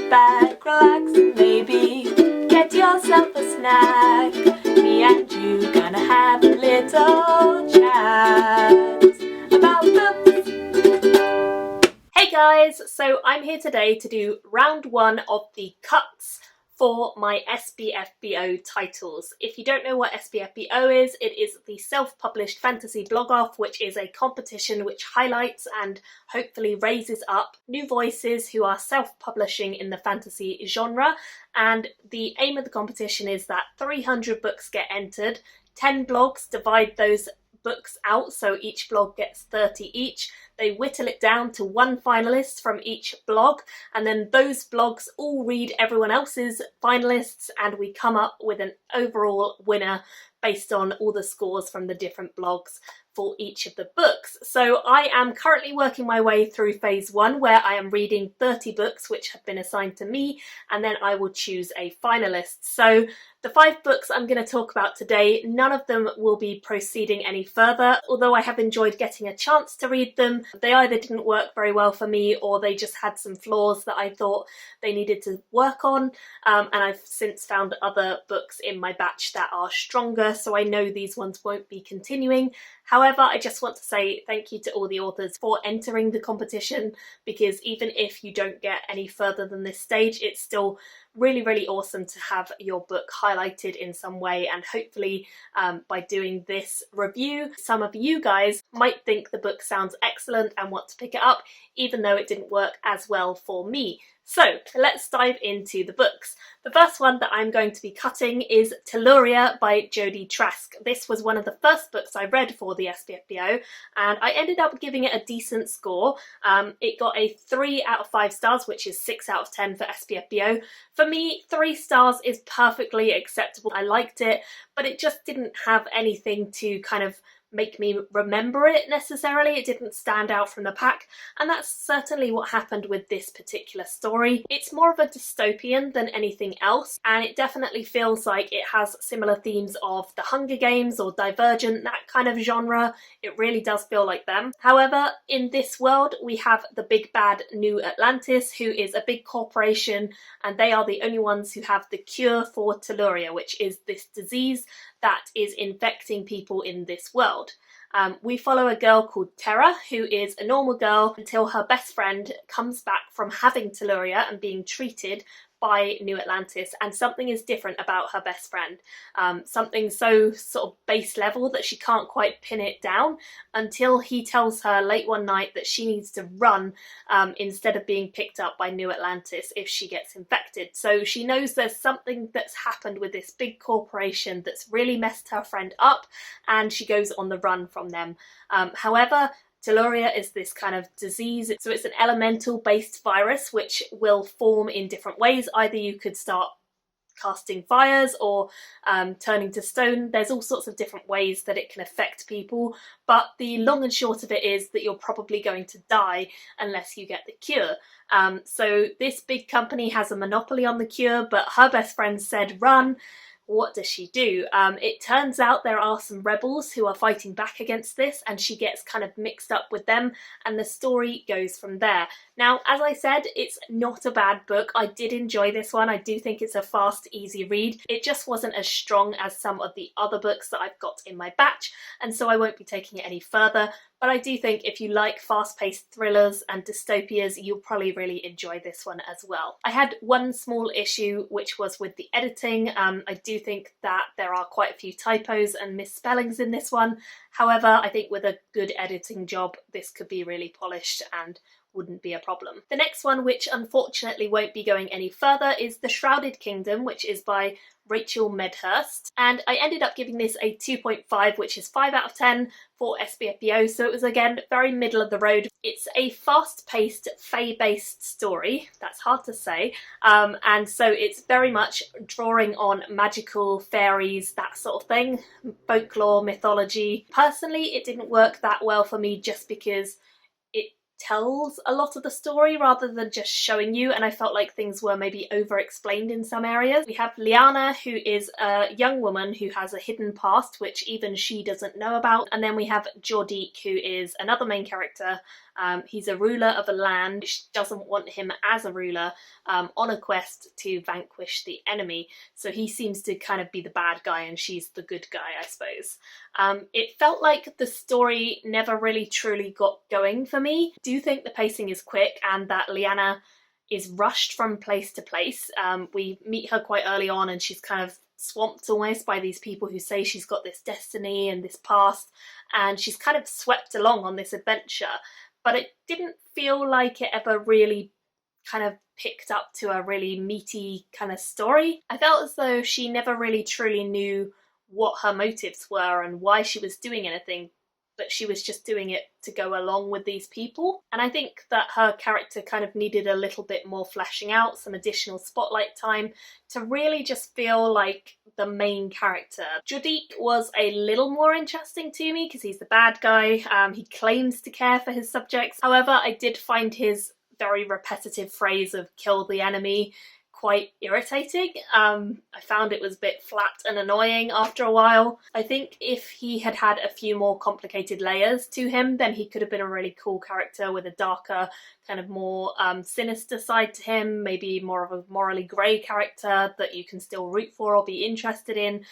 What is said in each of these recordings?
back, relax, and maybe get yourself a snack. Me and you gonna have a little chat about books. Hey guys, so I'm here today to do round one of the cuts for my SPFBO titles. If you don't know what SPFBO is, it is the self-published fantasy blog-off, which is a competition which highlights and hopefully raises up new voices who are self-publishing in the fantasy genre. And the aim of the competition is that 300 books get entered, 10 blogs divide those books out, so each blog gets 30 each. They whittle it down to one finalist from each blog, and then those blogs all read everyone else's finalists, and we come up with an overall winner based on all the scores from the different blogs for each of the books. So I am currently working my way through phase one, where I am reading 30 books which have been assigned to me, and then I will choose a finalist. So the 5 books I'm going to talk about today, none of them will be proceeding any further. Although I have enjoyed getting a chance to read them, they either didn't work very well for me or they just had some flaws that I thought they needed to work on. And I've since found other books in my batch that are stronger, so I know these ones won't be continuing. However, I just want to say thank you to all the authors for entering the competition, because even if you don't get any further than this stage, it's still really awesome to have your book highlighted in some way, and hopefully by doing this review, some of you guys might think the book sounds excellent and want to pick it up, even though it didn't work as well for me. So let's dive into the books. The first one that I'm going to be cutting is Tellurium by Jodie Trask. This was one of the first books I read for the SPFBO, and I ended up giving it a decent score. It got a 3 out of 5 stars, which is 6 out of 10 for SPFBO. For me, 3 stars is perfectly acceptable. I liked it, but it just didn't have anything to kind of make me remember it necessarily. It didn't stand out from the pack, and that's certainly what happened with this particular story. It's more of a dystopian than anything else, and it definitely feels like it has similar themes of the Hunger Games or Divergent, that kind of genre. It really does feel like them. However, in this world we have the big bad New Atlantis, who is a big corporation, and they are the only ones who have the cure for Tellurium, which is this disease that is infecting people in this world. We follow a girl called Terra, who is a normal girl until her best friend comes back from having Tellurium and being treated by New Atlantis, and something is different about her best friend. Something so sort of base level that she can't quite pin it down, until he tells her late one night that she needs to run instead of being picked up by New Atlantis if she gets infected. So she knows there's something that's happened with this big corporation that's really messed her friend up, and she goes on the run from them. However, Tellurium is this kind of disease, so it's an elemental based virus which will form in different ways. Either you could start casting fires or turning to stone. There's all sorts of different ways that it can affect people, but the long and short of it is that you're probably going to die unless you get the cure. So this big company has a monopoly on the cure, but her best friend said run. What does she do? It turns out there are some rebels who are fighting back against this, and she gets kind of mixed up with them, and the story goes from there. Now, as I said, it's not a bad book. I did enjoy this one. I do think it's a fast, easy read. It just wasn't as strong as some of the other books that I've got in my batch, and so I won't be taking it any further. But I do think if you like fast-paced thrillers and dystopias, you'll probably really enjoy this one as well. I had one small issue, which was with the editing. I do think that there are quite a few typos and misspellings in this one. However, I think with a good editing job, this could be really polished and wouldn't be a problem. The next one, which unfortunately won't be going any further, is The Shrouded Kingdom, which is by Rachel Medhurst, and I ended up giving this a 2.5, which is 5 out of 10 for SPFBO, so it was again very middle of the road. It's a fast-paced, fae-based story, that's hard to say, and so it's very much drawing on magical fairies, that sort of thing, folklore, mythology. Personally, it didn't work that well for me just because it tells a lot of the story rather than just showing you, and I felt like things were maybe over-explained in some areas. We have Liana, who is a young woman who has a hidden past which even she doesn't know about, and then we have Jordique, who is another main character He's a ruler of a land which doesn't want him as a ruler, on a quest to vanquish the enemy. So he seems to kind of be the bad guy and she's the good guy, I suppose. It felt like the story never really truly got going for me. I do think the pacing is quick and that Liana is rushed from place to place. We meet her quite early on and she's kind of swamped almost by these people who say she's got this destiny and this past, and she's kind of swept along on this adventure, but it didn't feel like it ever really kind of picked up to a really meaty kind of story. I felt as though she never really truly knew what her motives were and why she was doing anything, but she was just doing it to go along with these people. And I think that her character kind of needed a little bit more fleshing out, some additional spotlight time to really just feel like the main character. Judik was a little more interesting to me because he's the bad guy. He claims to care for his subjects. However, I did find his very repetitive phrase of kill the enemy quite irritating. I found it was a bit flat and annoying after a while. I think if he had had a few more complicated layers to him, then he could have been a really cool character with a darker, kind of more sinister side to him, maybe more of a morally grey character that you can still root for or be interested in.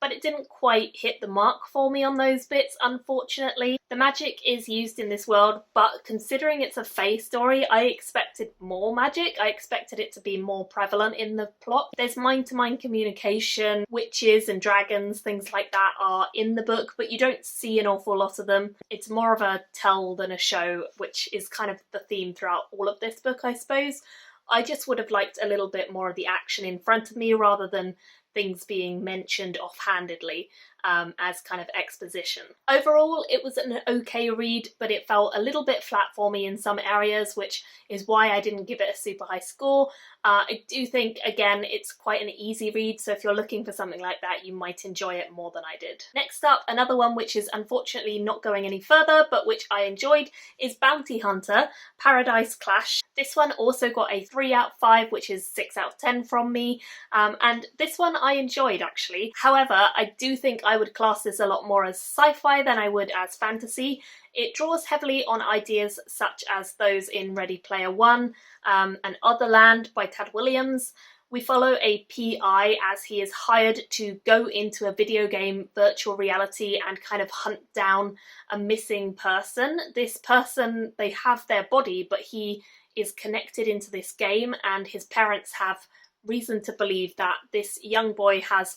But it didn't quite hit the mark for me on those bits, unfortunately. The magic is used in this world, but considering it's a Fae story, I expected more magic. I expected it to be more prevalent in the plot. There's mind-to-mind communication, witches and dragons, things like that are in the book, but you don't see an awful lot of them. It's more of a tell than a show, which is kind of the theme throughout all of this book, I suppose. I just would have liked a little bit more of the action in front of me rather than things being mentioned offhandedly as kind of exposition. Overall, it was an okay read, but it felt a little bit flat for me in some areas, which is why I didn't give it a super high score. I do think, again, it's quite an easy read, so if you're looking for something like that, you might enjoy it more than I did. Next up, another one which is unfortunately not going any further, but which I enjoyed, is Bounty Hunter, Paradise Clash. This one also got a 3 out of 5, which is 6 out of 10 from me, and this one I enjoyed actually. However, I do think I would class this a lot more as sci-fi than I would as fantasy. It draws heavily on ideas such as those in Ready Player One and Otherland by Tad Williams. We follow a PI as he is hired to go into a video game virtual reality and kind of hunt down a missing person. This person, they have their body, but he is connected into this game, and his parents have reason to believe that this young boy has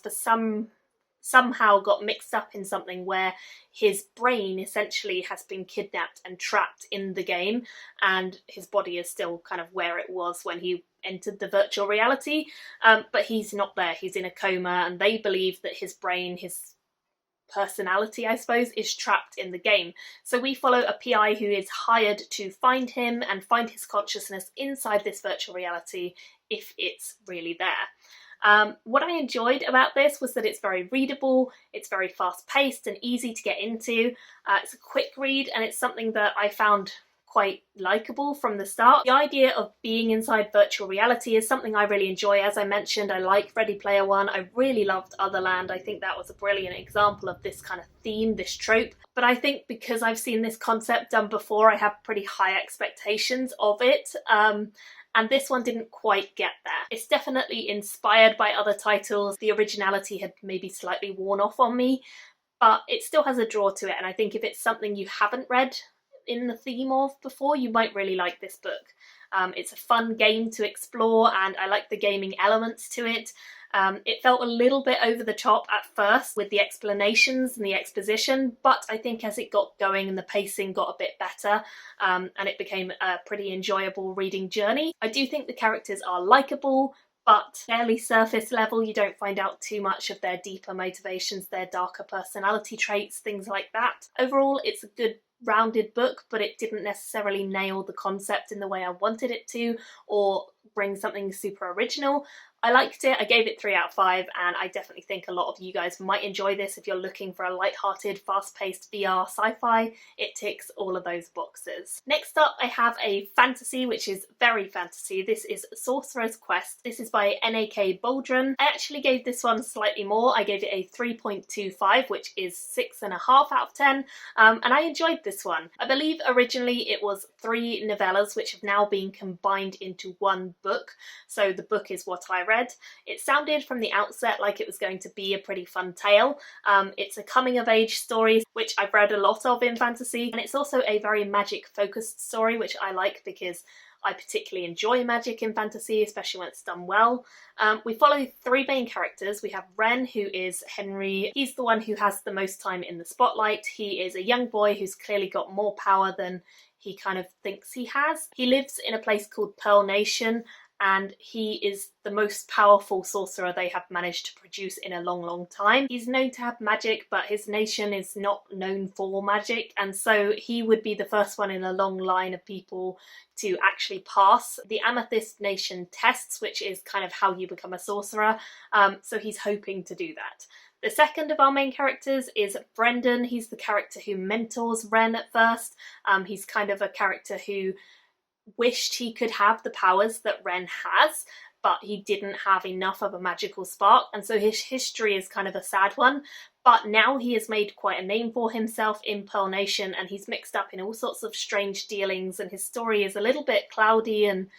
somehow got mixed up in something where his brain essentially has been kidnapped and trapped in the game, and his body is still kind of where it was when he entered the virtual reality, but he's not there. He's in a coma, and they believe that his brain, his personality, I suppose, is trapped in the game. So we follow a PI who is hired to find him and find his consciousness inside this virtual reality if it's really there. What I enjoyed about this was that it's very readable, it's very fast-paced and easy to get into. It's a quick read, and it's something that I found quite likeable from the start. The idea of being inside virtual reality is something I really enjoy. As I mentioned, I like Ready Player One. I really loved Otherland. I think that was a brilliant example of this kind of theme, this trope. But I think because I've seen this concept done before, I have pretty high expectations of it. And this one didn't quite get there. It's definitely inspired by other titles. The originality had maybe slightly worn off on me, but it still has a draw to it. And I think if it's something you haven't read in the theme of before, you might really like this book. It's a fun game to explore, and I like the gaming elements to it. It felt a little bit over the top at first with the explanations and the exposition, but I think as it got going and the pacing got a bit better, and it became a pretty enjoyable reading journey. I do think the characters are likeable, but fairly surface level. You don't find out too much of their deeper motivations, their darker personality traits, things like that. Overall, it's a good rounded book, but it didn't necessarily nail the concept in the way I wanted it to, or bring something super original. I liked it, I gave it 3 out of 5, and I definitely think a lot of you guys might enjoy this if you're looking for a light-hearted, fast-paced VR sci-fi. It ticks all of those boxes. Next up, I have a fantasy, which is very fantasy. This is Sorceress Quest. This is by N.A.K. Baldron. I actually gave this one slightly more. I gave it a 3.25, which is 6.5 out of 10, and I enjoyed this one. I believe originally it was 3 novellas, which have now been combined into one book, so the book is what I read. It sounded from the outset like it was going to be a pretty fun tale. It's a coming-of-age story, which I've read a lot of in fantasy, and it's also a very magic-focused story, which I like because I particularly enjoy magic in fantasy, especially when it's done well. We follow 3 main characters. We have Ren, who is Henry. He's the one who has the most time in the spotlight. He is a young boy who's clearly got more power than he kind of thinks he has. He lives in a place called Pearl Nation, and he is the most powerful sorcerer they have managed to produce in a long time. He's known to have magic, but his nation is not known for magic, and so he would be the first one in a long line of people to actually pass the Amethyst Nation tests, which is kind of how you become a sorcerer, so he's hoping to do that. The second of our main characters is Brendan. He's the character who mentors Ren at first. He's kind of a character who wished he could have the powers that Ren has, but he didn't have enough of a magical spark, and so his history is kind of a sad one. But now he has made quite a name for himself in Pearl Nation, and he's mixed up in all sorts of strange dealings, and his story is a little bit cloudy and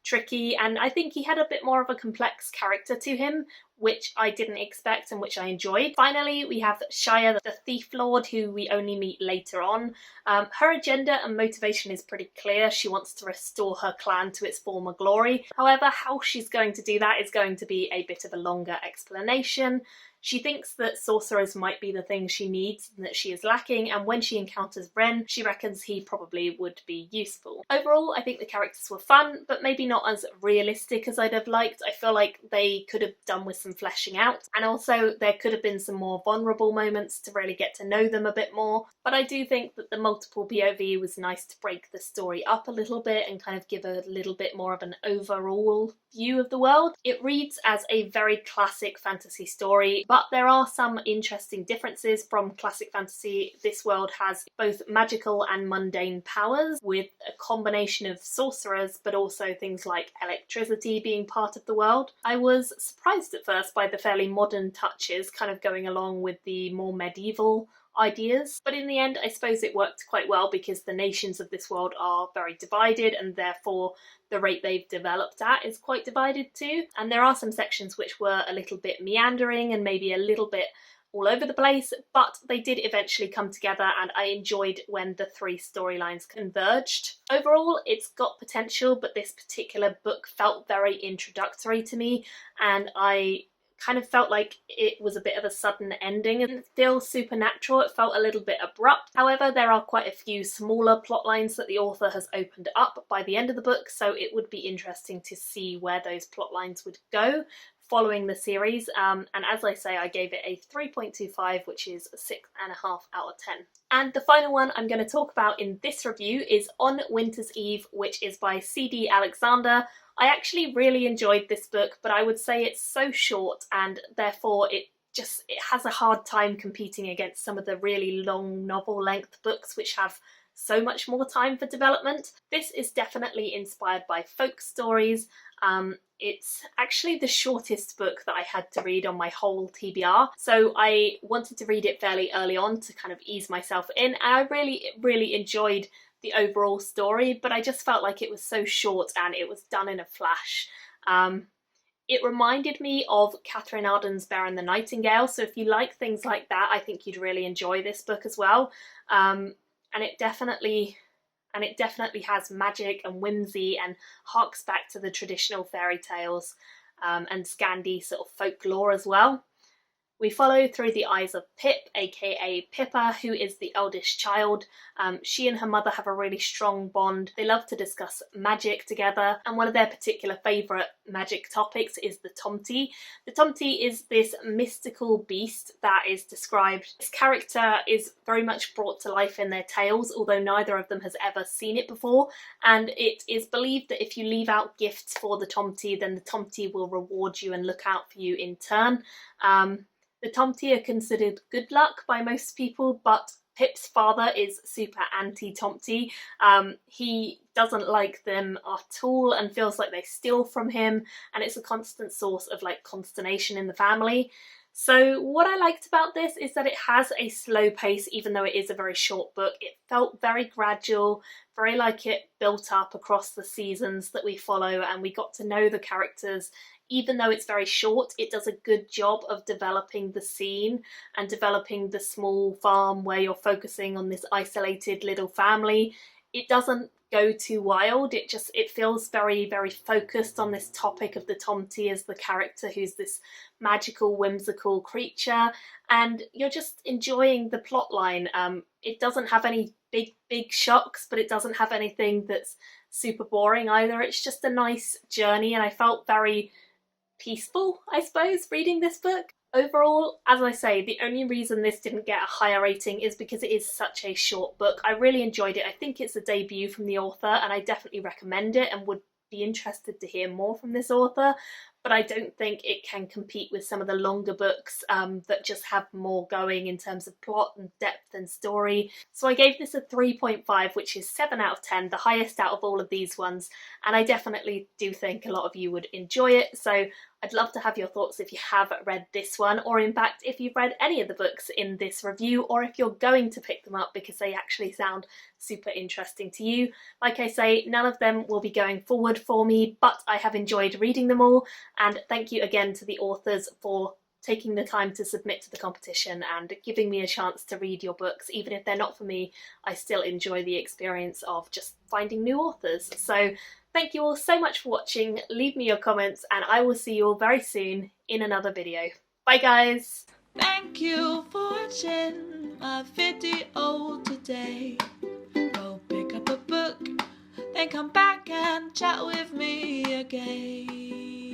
tricky, and I think he had a bit more of a complex character to him, which I didn't expect and which I enjoyed. Finally, we have Shia, the Thief Lord, who we only meet later on. Her agenda and motivation is pretty clear. She wants to restore her clan to its former glory. However, how she's going to do that is going to be a bit of a longer explanation. She thinks that sorcerers might be the thing she needs and that she is lacking, and when she encounters Ren, she reckons he probably would be useful. Overall, I think the characters were fun, but maybe not as realistic as I'd have liked. I feel like they could have done with some fleshing out, and also there could have been some more vulnerable moments to really get to know them a bit more. But I do think that the multiple POV was nice to break the story up a little bit and kind of give a little bit more of an overall view of the world. It reads as a very classic fantasy story, but there are some interesting differences from classic fantasy. This world has both magical and mundane powers, with a combination of sorcerers, but also things like electricity being part of the world. I was surprised at first by the fairly modern touches, kind of going along with the more medieval ideas, but in the end I suppose it worked quite well because the nations of this world are very divided, and therefore the rate they've developed at is quite divided too. And there are some sections which were a little bit meandering and maybe a little bit all over the place, but they did eventually come together, and I enjoyed when the 3 storylines converged. Overall, it's got potential, but this particular book felt very introductory to me, and I kind of felt like it was a bit of a sudden ending. It didn't feel supernatural, it felt a little bit abrupt. However, there are quite a few smaller plot lines that the author has opened up by the end of the book, so it would be interesting to see where those plot lines would go following the series, and as I say, I gave it a 3.25, which is 6.5 out of 10. And the final one I'm going to talk about in this review is On Winter's Eve, which is by C.D. Alexander. I actually really enjoyed this book, but I would say it's so short, and therefore it has a hard time competing against some of the really long novel-length books which have so much more time for development. This is definitely inspired by folk stories. It's actually the shortest book that I had to read on my whole TBR, so I wanted to read it fairly early on to kind of ease myself in, and I really enjoyed the overall story, but I just felt like it was so short and it was done in a flash. It reminded me of Catherine Arden's Bear and the Nightingale, so if you like things like that, I think you'd really enjoy this book as well. And it definitely has magic and whimsy and harks back to the traditional fairy tales and Scandi sort of folklore as well. We follow through the eyes of Pip, aka Pippa, who is the eldest child. She and her mother have a really strong bond. They love to discuss magic together, and one of their particular favourite magic topics is the Tomty. The Tomty is this mystical beast that is described. This character is very much brought to life in their tales, although neither of them has ever seen it before, and it is believed that if you leave out gifts for the Tomty, then the Tomty will reward you and look out for you in turn. The Tomty are considered good luck by most people, but Pip's father is super anti-Tomty. He doesn't like them at all and feels like they steal from him, and it's a constant source of like consternation in the family. So what I liked about this is that it has a slow pace, even though it is a very short book. It felt very gradual, very like it built up across the seasons that we follow, and we got to know the characters. Even though it's very short, it does a good job of developing the scene and developing the small farm where you're focusing on this isolated little family. It doesn't go too wild. It feels very, very focused on this topic of the Tomty as the character who's this magical, whimsical creature, and you're just enjoying the plot line. It doesn't have any big shocks, but it doesn't have anything that's super boring either. It's just a nice journey, and I felt very peaceful, I suppose, reading this book. Overall, as I say, the only reason this didn't get a higher rating is because it is such a short book. I really enjoyed it. I think it's a debut from the author, and I definitely recommend it and would be interested to hear more from this author, but I don't think it can compete with some of the longer books that just have more going in terms of plot and depth and story. So I gave this a 3.5, which is 7 out of 10, the highest out of all of these ones, and I definitely do think a lot of you would enjoy it. So I'd love to have your thoughts if you have read this one, or in fact if you've read any of the books in this review, or if you're going to pick them up because they actually sound super interesting to you. Like I say, none of them will be going forward for me, but I have enjoyed reading them all, and thank you again to the authors for taking the time to submit to the competition and giving me a chance to read your books. Even if they're not for me, I still enjoy the experience of just finding new authors. So thank you all so much for watching. Leave me your comments, and I will see you all very soon in another video. Bye guys! Thank you for watching my video today. Go pick up a book, then come back and chat with me again.